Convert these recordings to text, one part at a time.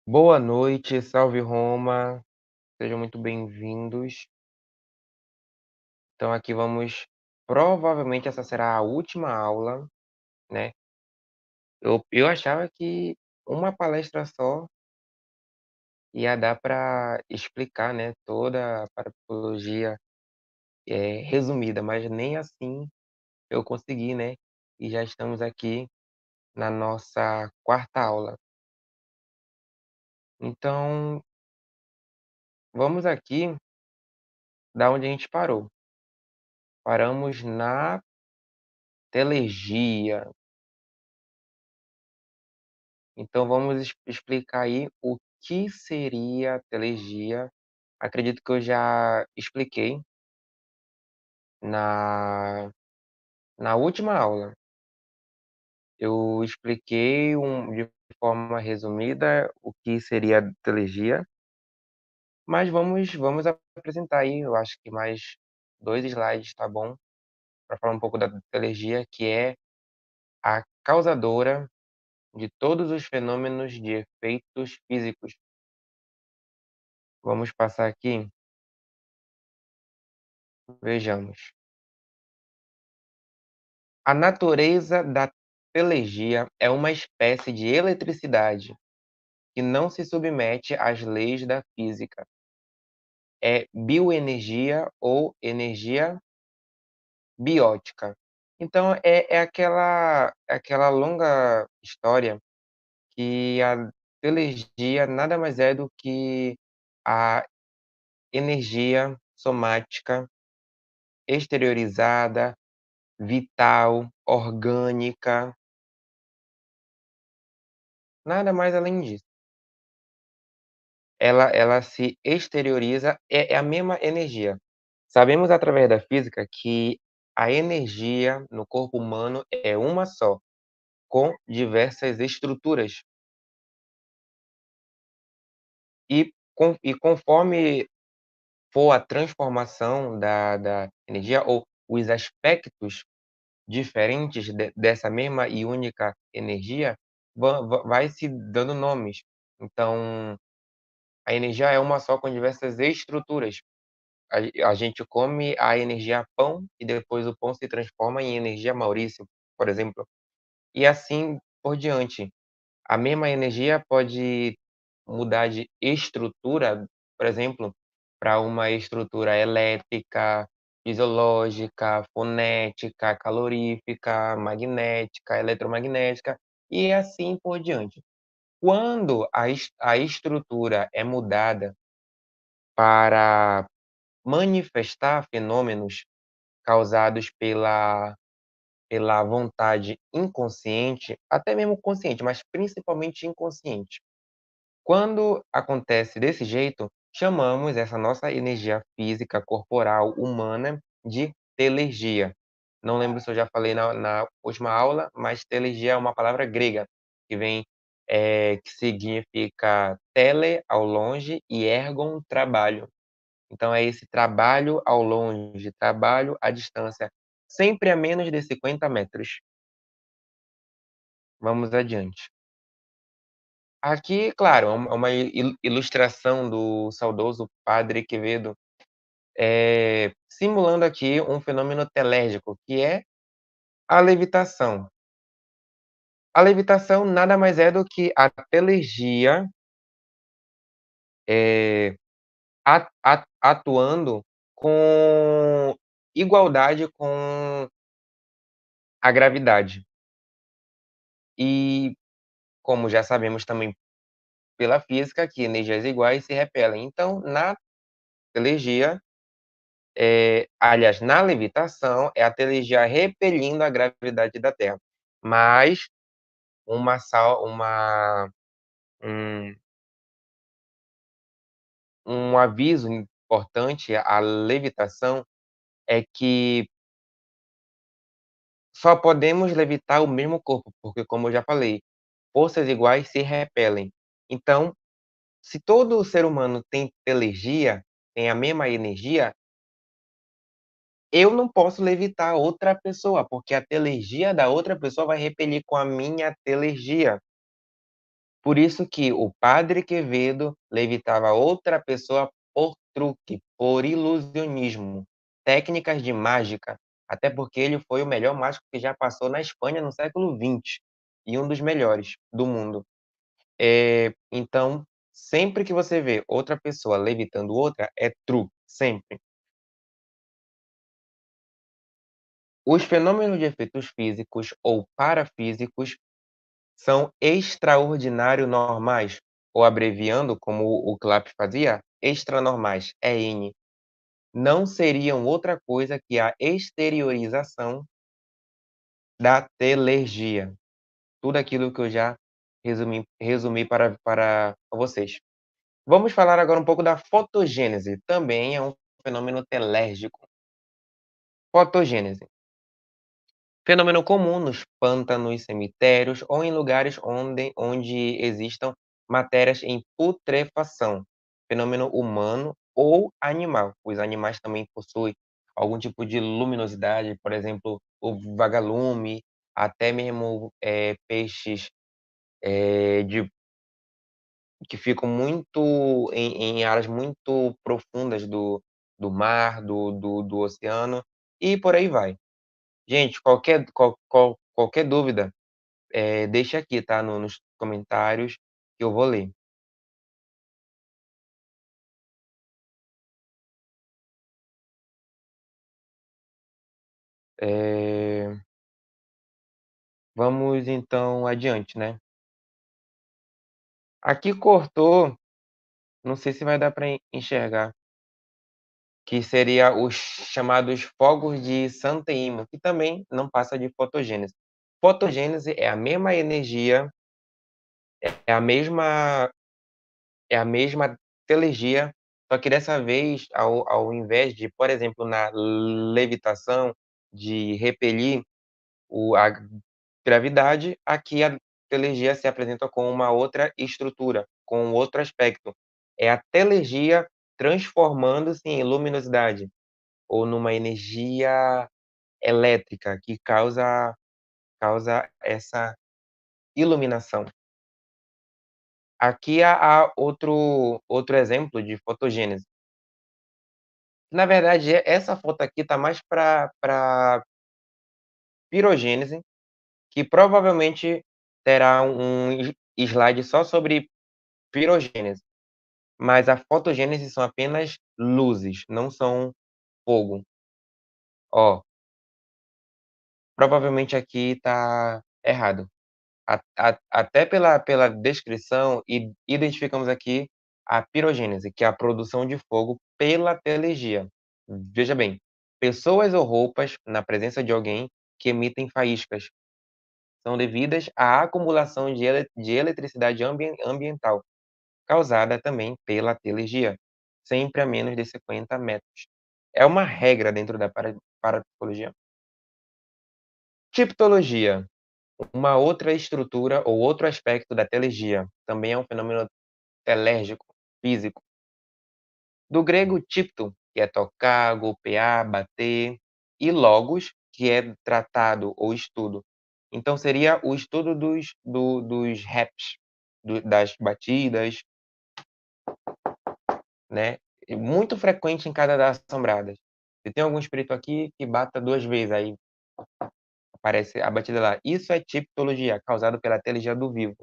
Boa noite, salve Roma, sejam muito bem-vindos. Então aqui vamos provavelmente essa será a última aula, né. Eu achava que uma palestra só ia dar para explicar, né, toda a parapsicologia, resumida, mas nem assim eu consegui, né, e já estamos aqui na nossa quarta aula. Então, vamos aqui da onde a gente parou. Paramos na telegia. Então vamos explicar aí o que seria a telegia. Acredito que eu já expliquei na na última aula. Eu expliquei de forma resumida o que seria a telegia, mas vamos apresentar aí, eu acho que mais 2 slides tá bom, para falar um pouco da telegia, que é a causadora de todos os fenômenos de efeitos físicos. Vamos passar aqui, vejamos. A natureza da telegia é uma espécie de eletricidade que não se submete às leis da física. É bioenergia ou energia biótica. Então é aquela longa história que a telegia nada mais é do que a energia somática exteriorizada, vital, orgânica, nada mais além disso. Ela se exterioriza, é a mesma energia. Sabemos através da física que a energia no corpo humano é uma só, com diversas estruturas. E conforme for a transformação da energia ou os aspectos diferentes dessa mesma e única energia, vai se dando nomes. Então, a energia é uma só com diversas estruturas. A gente come a energia pão e depois o pão se transforma em energia Maurício, por exemplo, e assim por diante. A mesma energia pode mudar de estrutura, por exemplo, para uma estrutura elétrica, fisiológica, fonética, calorífica, magnética, eletromagnética e assim por diante. Quando a estrutura é mudada para manifestar fenômenos causados pela vontade inconsciente, até mesmo consciente, mas principalmente inconsciente. Quando acontece desse jeito, chamamos essa nossa energia física corporal humana de telergia. Não lembro se eu já falei na última aula, mas telergia é uma palavra grega que vem, que significa tele, ao longe, e ergon, trabalho. Então é esse trabalho ao longe, trabalho à distância, sempre a menos de 50 metros. Vamos adiante. Aqui, claro, é uma ilustração do saudoso Padre Quevedo, simulando aqui um fenômeno telérgico, que é a levitação. A levitação nada mais é do que a telergia, eh, atuando com igualdade com a gravidade. E, como já sabemos também pela física, que energias iguais se repelem. Então, na telergia, aliás, na levitação, é a telergia repelindo a gravidade da Terra. Mas uma sal uma um um aviso importante à levitação é que só podemos levitar o mesmo corpo, porque como eu já falei, forças iguais se repelem. Então, se todo ser humano tem telergia, tem a mesma energia, eu não posso levitar outra pessoa, porque a telergia da outra pessoa vai repelir com a minha telergia. Por isso que o padre Quevedo levitava outra pessoa por truque, por ilusionismo, técnicas de mágica, até porque ele foi o melhor mágico que já passou na Espanha no século XX, e um dos melhores do mundo. Então, sempre que você vê outra pessoa levitando outra, é truque, sempre. Os fenômenos de efeitos físicos ou parafísicos são extraordinário normais, ou abreviando como o Clap fazia, extranormais, EN. Não seriam outra coisa que a exteriorização da telergia. Tudo aquilo que eu já resumi para vocês. Vamos falar agora um pouco da fotogênese, também é um fenômeno telérgico. Fotogênese. Fenômeno comum nos pântanos, cemitérios ou em lugares onde existam matérias em putrefação. Fenômeno humano ou animal. Os animais também possuem algum tipo de luminosidade, por exemplo, o vagalume, até mesmo peixes de que ficam muito em áreas muito profundas do mar, do oceano, e por aí vai. Gente, qualquer dúvida, deixa aqui, tá, nos comentários que eu vou ler. Eh, Vamos então adiante, né. Aqui cortou, não sei se vai dar para enxergar, que seria os chamados fogos de Santa Ima, que também não passa de fotogênese. Fotogênese é a mesma energia, é a mesma é a mesma telergia, só que dessa vez, ao invés de, por exemplo, na levitação, de repelir a gravidade, aqui a telergia se apresenta com uma outra estrutura, com outro aspecto. É a telergia transformando-se em luminosidade, ou numa energia elétrica que causa essa iluminação. Aqui há outro exemplo de fotogênese. Na verdade, essa foto aqui tá mais para pirogênese, que provavelmente terá um slide só sobre pirogênese, mas a fotogênese são apenas luzes, não são fogo. Ó, provavelmente aqui tá errado. Até pela descrição, identificamos aqui a pirogênese, que é a produção de fogo pela telergia. Veja bem, pessoas ou roupas na presença de alguém que emitem faíscas são devidas à acumulação de eletricidade ambiental, causada também pela telergia, sempre a menos de 50 metros. É uma regra dentro da parapsicologia. Tipologia. Uma outra estrutura ou outro aspecto da telergia, também é um fenômeno telérgico, físico. Do grego "tipto", que é tocar, golpear, bater, e logos, que é tratado ou estudo. Então seria o estudo dos raps, das batidas, né, e muito frequente em casa das assombradas. Se tem algum espírito aqui, que bata 2 vezes, aí aparece a batida lá. Isso é tipologia, causado pela telergia do vivo.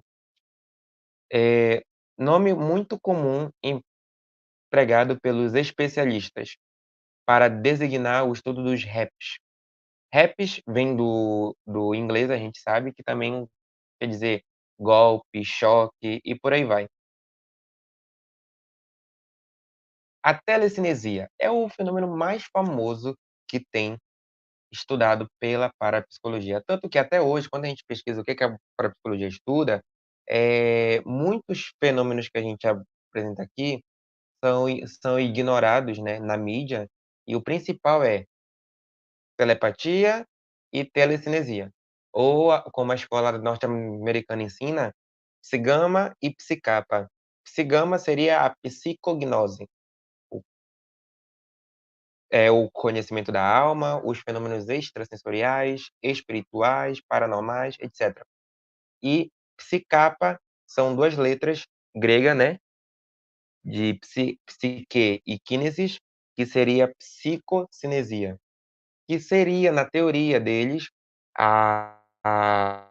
Nome muito comum empregado pelos especialistas para designar o estudo dos raps. Raps vem do inglês, a gente sabe, que também quer dizer golpe, choque e por aí vai. A telecinesia é o fenômeno mais famoso que tem estudado pela parapsicologia, tanto que até hoje, quando a gente pesquisa o que que a parapsicologia estuda, muitos fenômenos que a gente apresenta aqui são ignorados, né, na mídia, e o principal é telepatia e telecinesia, ou como a escola norte-americana ensina, psigama e psicapa. Psigama seria a psicognose, o o conhecimento da alma, os fenômenos extrasensoriais, espirituais, paranormais, etcétera. E psicapa são 2 letras grega, né, de psique e kínesis, que seria psicocinesia, que seria, na teoria deles, a a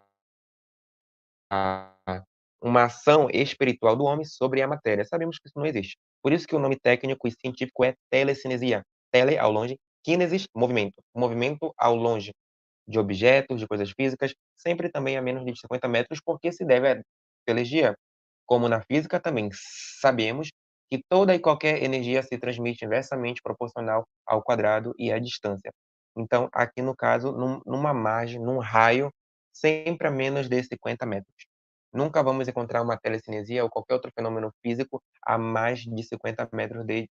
uma ação espiritual do homem sobre a matéria. Sabemos que isso não existe. Por isso que o nome técnico e científico é telecinesia. Tele, ao longe, kinesis, movimento. Movimento ao longe de objetos, de coisas físicas, sempre também a menos de 50 metros, porque se deve à energia. Como na física também sabemos que toda e qualquer energia se transmite inversamente proporcional ao quadrado e à distância. Então, aqui no caso, numa margem, num raio, sempre a menos de 50 metros. Nunca vamos encontrar uma telecinesia ou qualquer outro fenômeno físico a mais de 50 metros de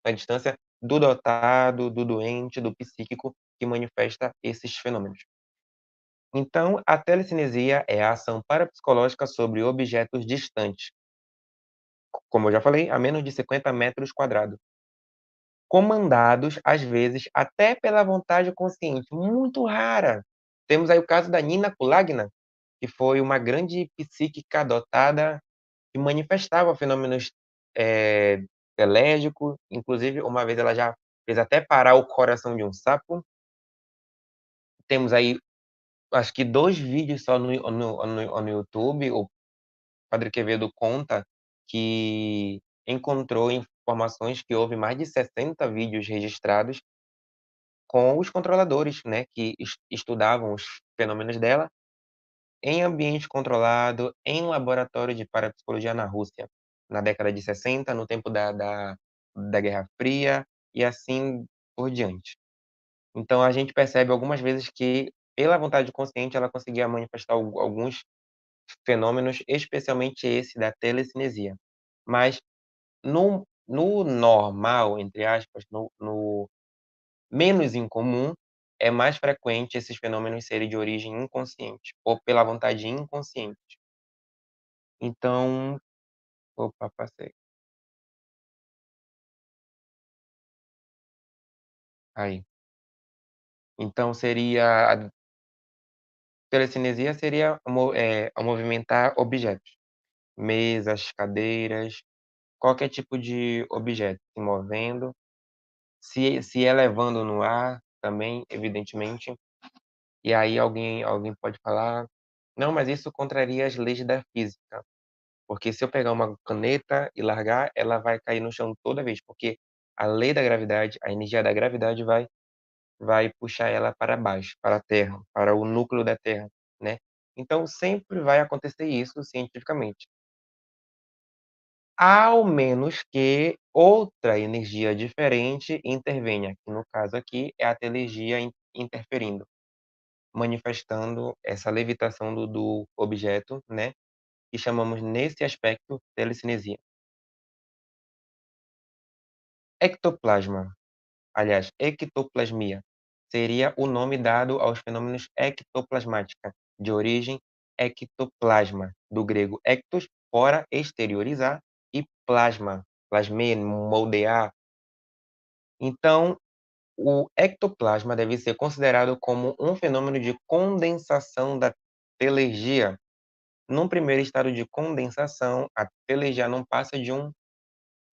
a distância do dotado, do doente, do psíquico que manifesta esses fenômenos. Então, a telecinesia é a ação parapsicológica sobre objetos distantes, como eu já falei, a menos de 50 metros quadrados, comandados, às vezes, até pela vontade consciente, muito rara. Temos aí o caso da Nina Kulagina, que foi uma grande psíquica dotada que manifestava fenômenos, telégicos, inclusive uma vez ela já fez até parar o coração de um sapo. Temos aí, acho que 2 vídeos só no YouTube, o Padre Quevedo conta que encontrou informações que houve mais de 60 vídeos registrados com os controladores, né, que estudavam os fenômenos dela em ambiente controlado, em laboratório de parapsicologia na Rússia, na década de 60, no tempo da Guerra Fria e assim por diante. Então a gente percebe algumas vezes que, pela vontade consciente, ela conseguia manifestar alguns fenômenos, especialmente esse da telecinesia. Mas no normal, entre aspas, no menos incomum, é mais frequente esses fenômenos serem de origem inconsciente, ou pela vontade inconsciente. Então opa, passei. Aí. Então seria a telecinesia seria movimentar objetos, mesas, cadeiras, qualquer tipo de objeto se movendo, se elevando no ar também, evidentemente. E aí alguém pode falar: "Não, mas isso contraria as leis da física, porque se eu pegar uma caneta e largar, ela vai cair no chão toda vez, porque a lei da gravidade, a energia da gravidade vai puxar ela para baixo, para a Terra, para o núcleo da Terra, né. Então sempre vai acontecer isso cientificamente, ao menos que outra energia diferente intervenha, que no caso aqui é a telegia interferindo, manifestando essa levitação do objeto, né, que chamamos nesse aspecto telecinesia. Ectoplasma, aliás, ectoplasmia, seria o nome dado aos fenômenos ectoplasmática, de origem ectoplasma, do grego ectos, fora, exteriorizar, e plasma, plasmer, moldear. Então, o ectoplasma deve ser considerado como um fenômeno de condensação da telergia. Num primeiro estado de condensação, a telegia não passa de um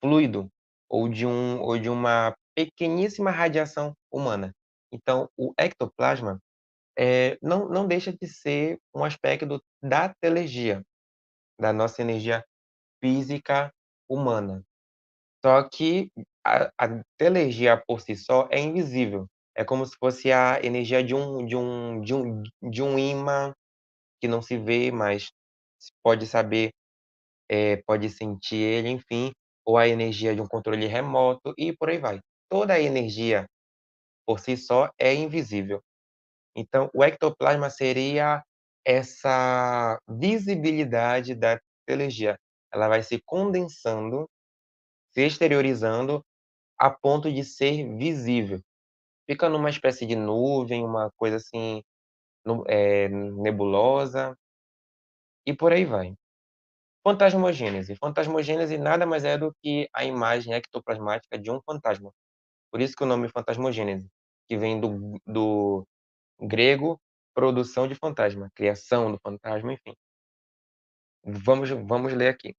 fluido ou de uma pequeníssima radiação humana. Então, o ectoplasma, não deixa de ser um aspecto da telergia, da nossa energia física humana. Só que a telergia por si só é invisível. É como se fosse a energia de um ímã que não se vê, mas se pode saber, pode sentir ele, enfim, ou a energia de um controle remoto e por aí vai. Toda a energia por si só é invisível. Então, o ectoplasma seria essa visibilidade da energia. Ela vai se condensando, se exteriorizando a ponto de ser visível. Fica numa espécie de nuvem, uma coisa assim, nebulosa e por aí vai. Fantasmogênese. Fantasmogênese nada mais é do que a imagem ectoplasmática de um fantasma. Por isso que o nome fantasmogênese, que vem do grego produção de fantasma, criação do fantasma, enfim. Vamos ler aqui.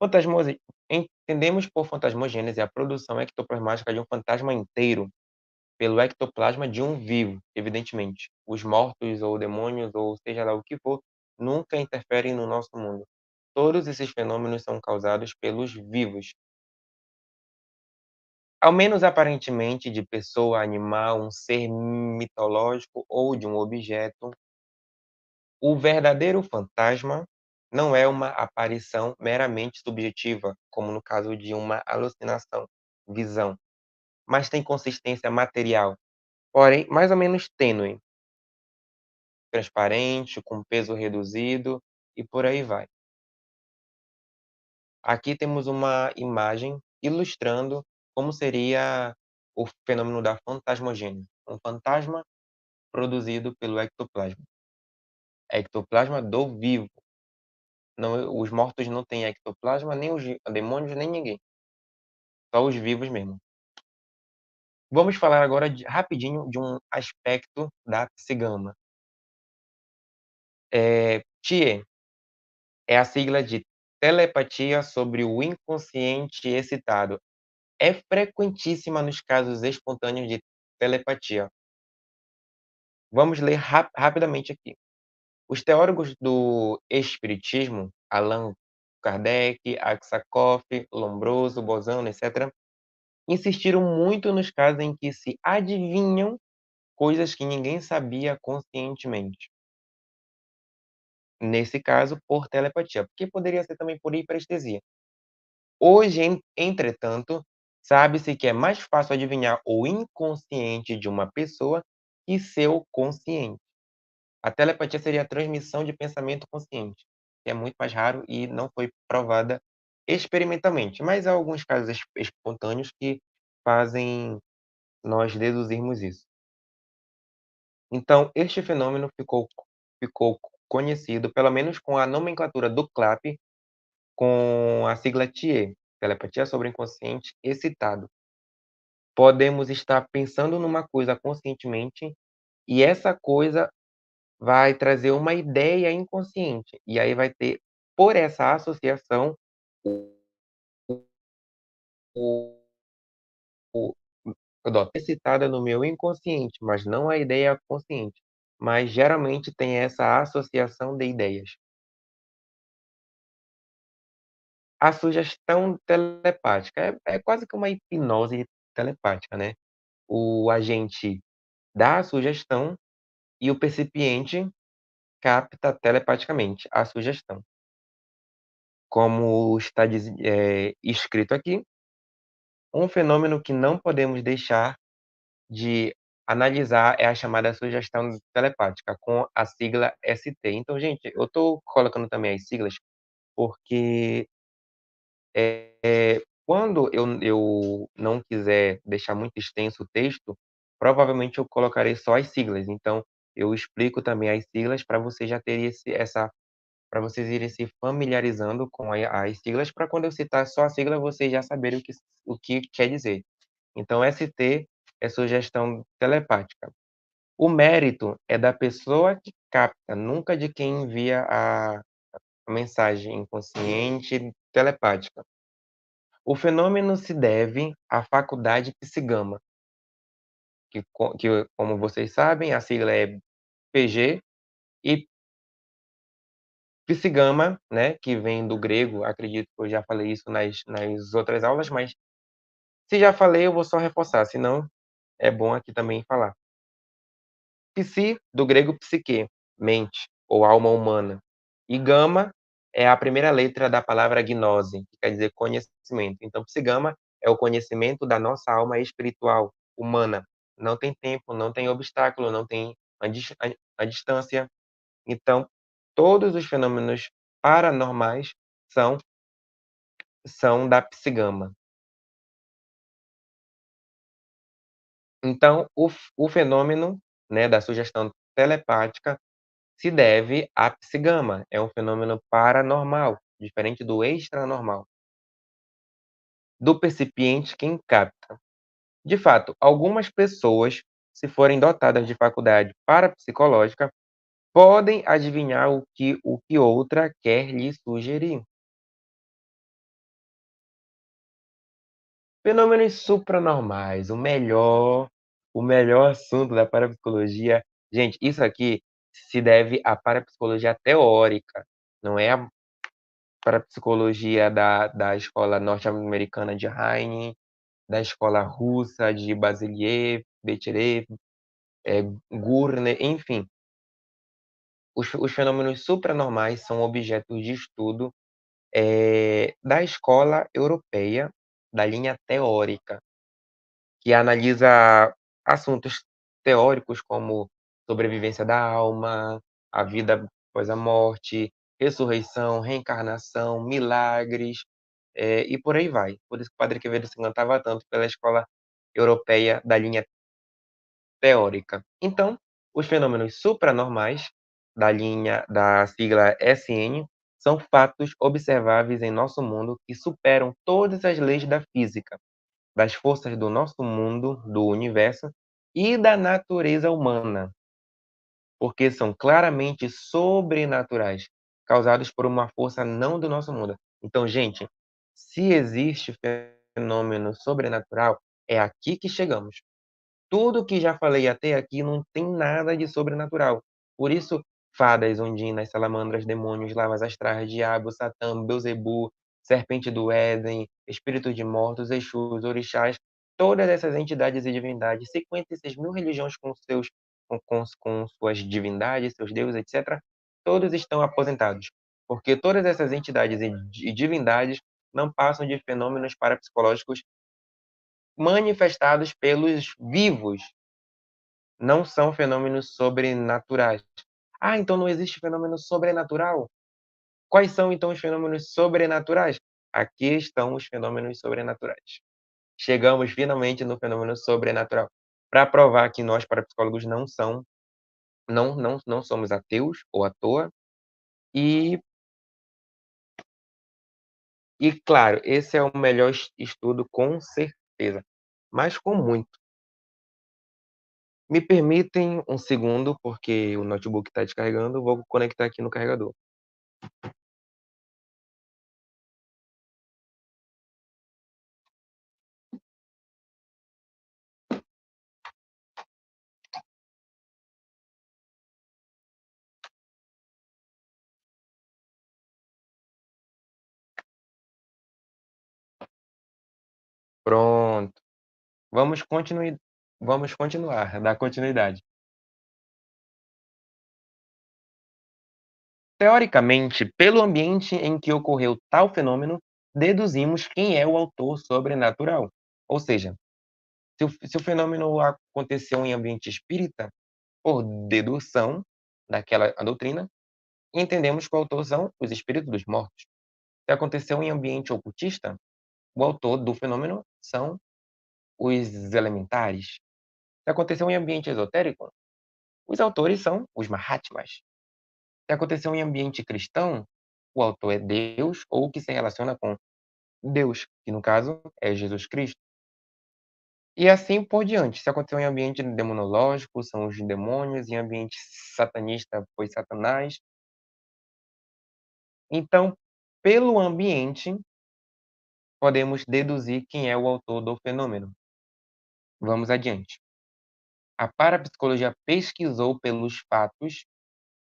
Fantasmose Entendemos por fantasmogênese a produção ectoplasmática de um fantasma inteiro pelo ectoplasma de um vivo, evidentemente. Os mortos ou demônios ou seja lá o que for, nunca interferem no nosso mundo. Todos esses fenômenos são causados pelos vivos, ao menos aparentemente de pessoa, animal, um ser mitológico ou de um objeto. O verdadeiro fantasma não é uma aparição meramente subjetiva, como no caso de uma alucinação, visão, mas tem consistência material, porém mais ou menos tênue, transparente, com peso reduzido e por aí vai. Aqui temos uma imagem ilustrando como seria o fenômeno da fantasmogênese, um fantasma produzido pelo ectoplasma. Ectoplasma do vivo. Não, os mortos não têm ectoplasma, nem os demônios, nem ninguém. Só os vivos mesmo. Vamos falar agora rapidinho de um aspecto da psigama. TIE é a sigla de telepatia sobre o inconsciente excitado. É frequentíssima nos casos espontâneos de telepatia. Vamos ler rapidamente aqui. Os teóricos do espiritismo, Allan Kardec, Aksakoff, Lombroso, Bosano, etc., insistiram muito nos casos em que se adivinham coisas que ninguém sabia conscientemente. Nesse caso, por telepatia, porque poderia ser também por hiperestesia. Hoje, entretanto, sabe-se que é mais fácil adivinhar o inconsciente de uma pessoa que seu consciente. A telepatia seria a transmissão de pensamento consciente, que é muito mais raro e não foi provada experimentalmente, mas há alguns casos espontâneos que fazem nós deduzirmos isso. Então, este fenômeno ficou conhecido, pelo menos com a nomenclatura do CLAP, com a sigla TIE, telepatia sobre o inconsciente excitado. Podemos estar pensando numa coisa conscientemente e essa coisa vai trazer uma ideia inconsciente, e aí vai ter, por essa associação, o o excitada no meu inconsciente, mas não a ideia consciente, mas geralmente tem essa associação de ideias. A sugestão telepática é quase que uma hipnose telepática, né. O agente dá a sugestão e o percipiente capta telepaticamente a sugestão. Como está escrito aqui, um fenômeno que não podemos deixar de analisar é a chamada sugestão telepática, com a sigla ST. Então, gente, eu estou colocando também as siglas, porque quando eu não quiser deixar muito extenso o texto, provavelmente eu colocarei só as siglas. Então, eu explico também as siglas para você já ter para vocês irem se familiarizando com as siglas, para quando eu citar só a sigla, vocês já saberem o que quer dizer. Então, ST é sugestão telepática. O mérito é da pessoa que capta, nunca de quem envia a mensagem inconsciente telepática. O fenômeno se deve à faculdade psigama, que, como vocês sabem, a sigla é PG, e psigama, né, que vem do grego, acredito que eu já falei isso nas outras aulas, mas se já falei, eu vou só reforçar, senão é bom aqui também falar. Psi, do grego psique, mente ou alma humana, e gama é a primeira letra da palavra gnose, que quer dizer conhecimento. Então, psigama é o conhecimento da nossa alma espiritual, humana. Não tem tempo, não tem obstáculo, não tem a distância. Então, todos os fenômenos paranormais são são da psigama. Então, o fenômeno, né, da sugestão telepática se deve à psigama, é um fenômeno paranormal, diferente do extranormal, do percipiente quem capta. De fato, algumas pessoas, se forem dotadas de faculdade parapsicológica, podem adivinhar o que outra quer lhe sugerir. Fenômenos supranormais, o melhor assunto da parapsicologia. Gente, isso aqui se deve à parapsicologia teórica, não é a parapsicologia da escola norte-americana de Heine, da escola russa de Basiliev, Becherev, Gurdner, enfim. Os fenômenos supranormais são objetos de estudo, da escola europeia, da linha teórica, que analisa assuntos teóricos como sobrevivência da alma, a vida após a morte, ressurreição, reencarnação, milagres, e por aí vai. Por isso que o Padre Quevedo se encantava tanto pela escola europeia da linha teórica. Então, os fenômenos supranormais, da sigla SN, são fatos observáveis em nosso mundo que superam todas as leis da física, das forças do nosso mundo, do universo e da natureza humana, porque são claramente sobrenaturais, causados por uma força não do nosso mundo. Então, gente, se existe fenômeno sobrenatural, é aqui que chegamos. Tudo que já falei até aqui não tem nada de sobrenatural. Por isso, fadas, ondinas, salamandras, demônios, lavas astrais, diabo, Satã, Beelzebub, serpente do Éden, espíritos de mortos, Exus, orixás, todas essas entidades e divindades, 56.000 religiões com suas divindades, seus deuses, etc., todos estão aposentados, porque todas essas entidades e divindades não passam de fenômenos parapsicológicos manifestados pelos vivos, não são fenômenos sobrenaturais. Ah, então não existe fenômeno sobrenatural? Quais são então os fenômenos sobrenaturais? Aqui estão os fenômenos sobrenaturais. Chegamos finalmente no fenômeno sobrenatural, para provar que nós parapsicólogos não somos ateus ou à toa, e claro, esse é o melhor estudo com certeza, mas com muito. Me permitem um segundo, porque o notebook está descarregando, vou conectar aqui no carregador. Pronto. Vamos continui vamos continuar, dar continuidade. Teoricamente, pelo ambiente em que ocorreu tal fenômeno, deduzimos quem é o autor sobrenatural. Ou seja, se o fenômeno aconteceu em ambiente espírita, por dedução daquela a doutrina, entendemos que o autor são os espíritos dos mortos. Se aconteceu em ambiente ocultista, o autor do fenômeno são os elementares. Se aconteceu em ambiente esotérico, os autores são os Mahatmas. Se aconteceu em ambiente cristão, o autor é Deus ou que se relaciona com Deus, que no caso é Jesus Cristo. E assim por diante. Se aconteceu em ambiente demonológico, são os demônios, em ambiente satanista foi Satanás. Então, pelo ambiente, podemos deduzir quem é o autor do fenômeno. Vamos adiante. A parapsicologia pesquisou pelos fatos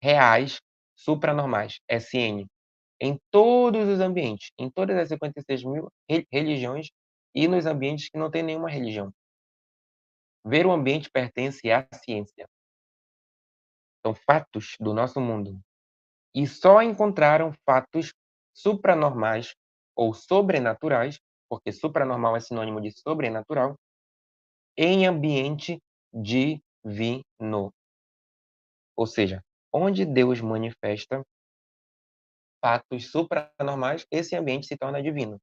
reais supranormais, SN, em todos os ambientes, em todas as 56.000 religiões e nos ambientes que não têm nenhuma religião. Ver o ambiente pertence à ciência. São fatos do nosso mundo. E só encontraram fatos supranormais ou sobrenaturais, porque supranormal é sinônimo de sobrenatural, em ambiente divino. Ou seja, onde Deus manifesta fatos supranormais, esse ambiente se torna divino.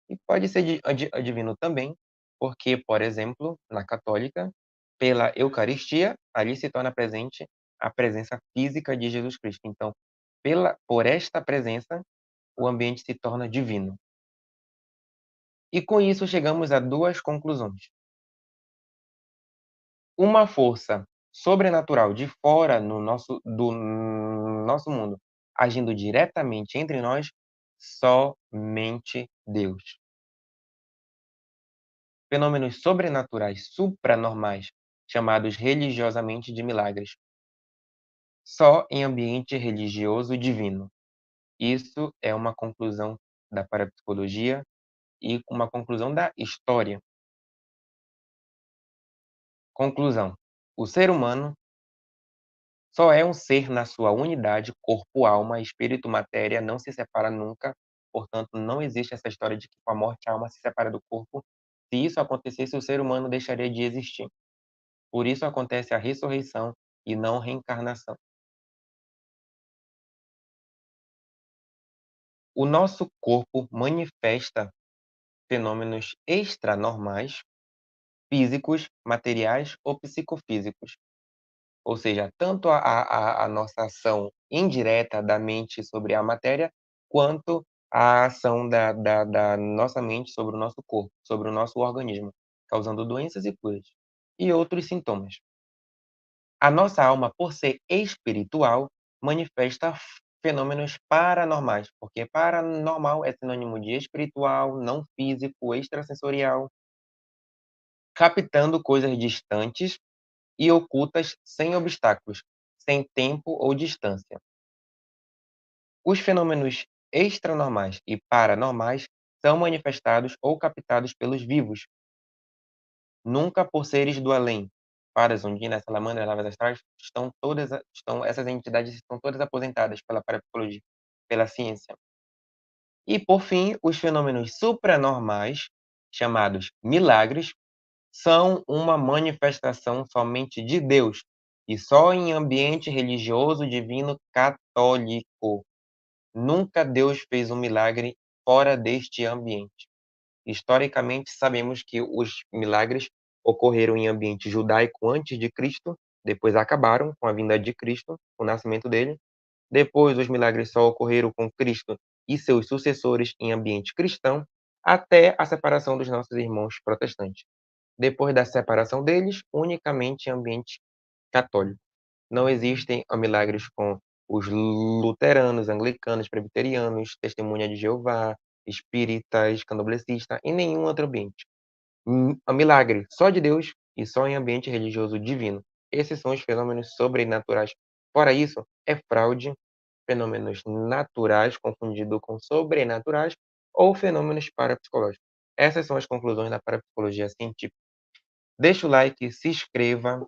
E pode ser divino também, porque, por exemplo, na católica, pela Eucaristia, ali se torna presente a presença física de Jesus Cristo. Então, por esta presença, o ambiente se torna divino. E com isso chegamos a duas conclusões. Uma força sobrenatural de fora no nosso do nosso mundo, agindo diretamente entre nós, somente Deus. Fenômenos sobrenaturais supranormais, chamados religiosamente de milagres, só em ambiente religioso divino. Isso é uma conclusão da parapsicologia e uma conclusão da história. Conclusão: o ser humano só é um ser na sua unidade, corpo, alma, espírito, matéria, não se separa nunca, portanto, não existe essa história de que com a morte a alma se separa do corpo. Se isso acontecesse, o ser humano deixaria de existir. Por isso acontece a ressurreição e não reencarnação. O nosso corpo manifesta fenômenos extranormais, físicos, materiais ou psicofísicos. Ou seja, tanto a nossa ação indireta da mente sobre a matéria, quanto a ação da nossa mente sobre o nosso corpo, sobre o nosso organismo, causando doenças e curas, e outros sintomas. A nossa alma, por ser espiritual, manifesta fenômenos paranormais, porque paranormal é sinônimo de espiritual, não físico, extrasensorial, captando coisas distantes e ocultas sem obstáculos, sem tempo ou distância. Os fenômenos extranormais e paranormais são manifestados ou captados pelos vivos, nunca por seres do além. Fadas, ondinas, salamandras, lavas astrais, essas entidades estão todas aposentadas pela parapsicologia, pela ciência. E, por fim, os fenômenos supranormais, chamados milagres, são uma manifestação somente de Deus, e só em ambiente religioso divino católico. Nunca Deus fez um milagre fora deste ambiente. Historicamente, sabemos que os milagres ocorreram em ambiente judaico antes de Cristo, depois acabaram com a vinda de Cristo, o nascimento dele. Depois, os milagres só ocorreram com Cristo e seus sucessores em ambiente cristão, até a separação dos nossos irmãos protestantes. Depois da separação deles, unicamente em ambiente católico. Não existem milagres com os luteranos, anglicanos, presbiterianos, testemunha de Jeová, espíritas, candomblessista, em nenhum outro ambiente. Milagre só de Deus e só em ambiente religioso divino. Esses são os fenômenos sobrenaturais. Fora isso, é fraude, fenômenos naturais confundido com sobrenaturais ou fenômenos parapsicológicos. Essas são as conclusões da parapsicologia científica. Deixa o like, se inscreva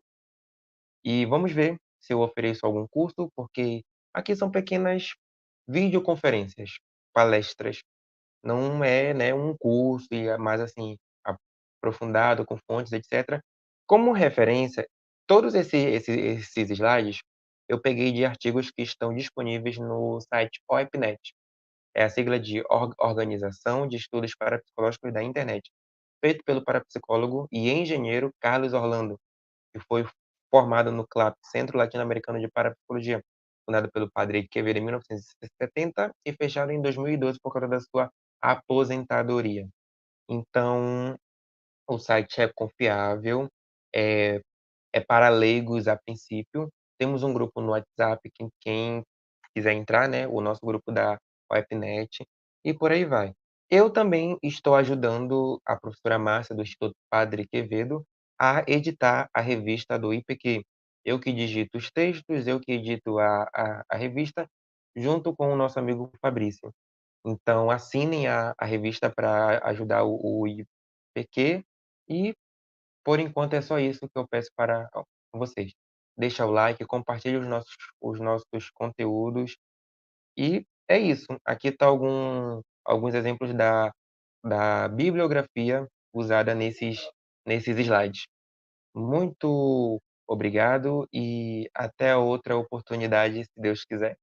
e vamos ver se eu ofereço algum curso, porque aqui são pequenas videoconferências, palestras. Não é, né, um curso e é mais, assim, aprofundado com fontes, etcétera. Como referência, todos esses slides eu peguei de artigos que estão disponíveis no site OEPnet. É a sigla de Organização de Estudos Parapsicológicos da Internet, feito pelo parapsicólogo e engenheiro Carlos Orlando, que foi formado no CLAP, Centro Latino-Americano de Parapsicologia, fundado pelo padre Quevedo em 1970 e fechado em 2012 por causa da sua aposentadoria. Então, o site é confiável, é é para leigos a princípio. Temos um grupo no WhatsApp, quem quiser entrar, né, o nosso grupo da Webnet, e por aí vai. Eu também estou ajudando a professora Márcia, do Instituto Padre Quevedo, a editar a revista do IPQ. Eu que digito os textos, eu que edito a revista, junto com o nosso amigo Fabrício. Então assinem a revista para ajudar o IPQ e por enquanto é só isso que eu peço para vocês. Deixa o like, compartilhe os nossos conteúdos e é isso. Aqui tá alguns exemplos da bibliografia usada nesses slides. Muito obrigado e até outra oportunidade, se Deus quiser.